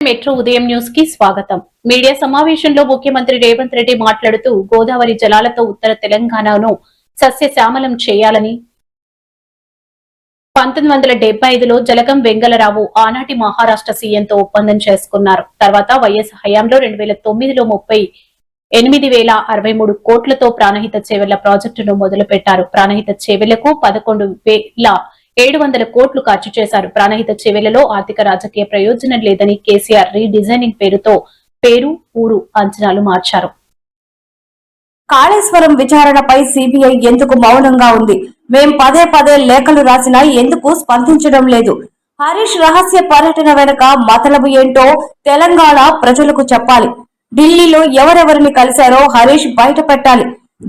Metro ఉదయం news కి స్వాగతం. మీడియా సమావేశంలో ముఖ్యమంత్రి రేవంత్ రెడ్డి మాట్లాడుతూ గోదావరి జలాలతో ఉత్తర తెలంగాణను సస్యశ్యామలం చేయాలని 1975లో జలగం వెంగళరావు ఆనాటి మహారాష్ట్ర సీఎంతో ఒప్పందం చేసుకున్నారు. తర్వాత వైఎస్ హయాంలో 2009లో 38,063 కోట్లతో ప్రాణహిత చేవెళ్ల ప్రాజెక్టును మొదలుపెట్టారు. ప్రాణహిత చేవెళ్లకు 11,700 కోట్లు ఖర్చు చేశారు. ప్రాణహిత చేవెళ్లలో ఆర్థిక రాజకీయ ప్రయోజనం లేదని కేసీఆర్ రీడిజైనింగ్ పేరుతో పేరు ఊరు అంచనాలు మార్చారు. కాళేశ్వరం విచారణపై సిబిఐ ఎందుకు మౌనంగా ఉంది? మేం పదే పదే లేఖలు రాసినా ఎందుకు స్పందించడం లేదు? హరీష్ రహస్య పర్యటన వెనుక మతలబు ఏంటో తెలంగాణ ప్రజలకు చెప్పాలి. ఢిల్లీలో ఎవరెవరిని కలిశారో హరీష్ బయట పెట్టాలి.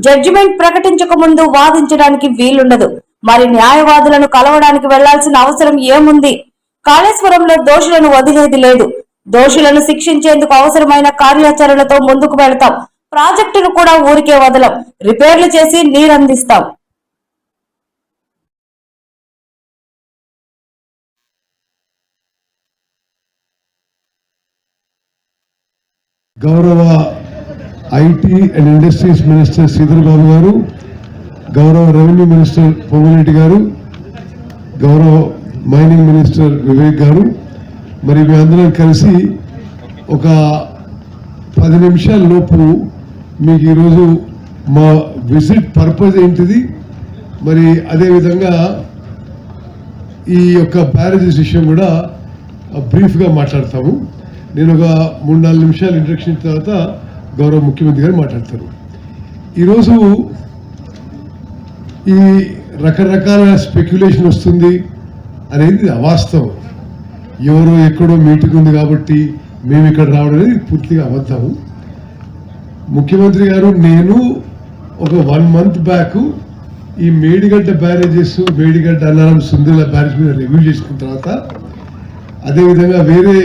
జడ్జిమెంట్ ప్రకటించక ముందు వాదించడానికి వీలుండదు. మరి న్యాయవాదులను కలవడానికి వెళ్లాల్సిన అవసరం ఏముంది? కాళేశ్వరంలో దోషులను వదిలేది లేదు. దోషులను శిక్షించేందుకు అవసరమైన కార్యాచరణతో ముందుకు వెళతాం. ప్రాజెక్టును కూడా ఊరికే వదలం. రిపేర్లు చేసి నీరందిస్తాం. గౌరవ IT and industries minister Sridhar Babu గారు, గౌరవ రెవెన్యూ మినిస్టర్ పొంగులేటి గారు, గౌరవ మైనింగ్ మినిస్టర్ వివేక్ గారు, మరి మీ అందరం కలిసి ఒక 10 నిమిషాల లోపు మీకు ఈరోజు మా విజిట్ పర్పస్ ఏంటిది, మరి అదేవిధంగా ఈ యొక్క బ్యారేజెస్ విషయం కూడా బ్రీఫ్గా మాట్లాడతాము. నేను ఒక 3-4 నిమిషాలు ఇంట్రడక్షన్ తర్వాత గౌరవ ముఖ్యమంత్రి గారు మాట్లాడతారు. ఈరోజు ఈ రకరకాల స్పెక్యులేషన్ వస్తుంది అనేది అవాస్తవం. ఎవరో ఎక్కడో మీటింగ్ ఉంది కాబట్టి మేము ఇక్కడ రావడం అనేది పూర్తిగా అబద్ధము. ముఖ్యమంత్రి గారు నేను ఒక 1 month బ్యాక్ ఈ మేడిగడ్డ బ్యారేజెస్, మేడిగడ్డ అన్నారం సుందిల బ్యారేజ్ మీద రివ్యూ చేసుకున్న తర్వాత, అదేవిధంగా వేరే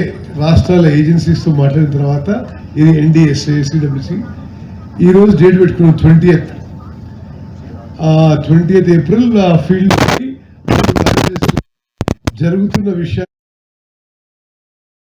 రాష్ట్రాల ఏజెన్సీస్తో మాట్లాడిన తర్వాత ఇది NDSA, CWC ఈరోజు డేట్ పెట్టుకున్నాం 20th April ఫీల్డ్ జరుగుతున్న విషయాలు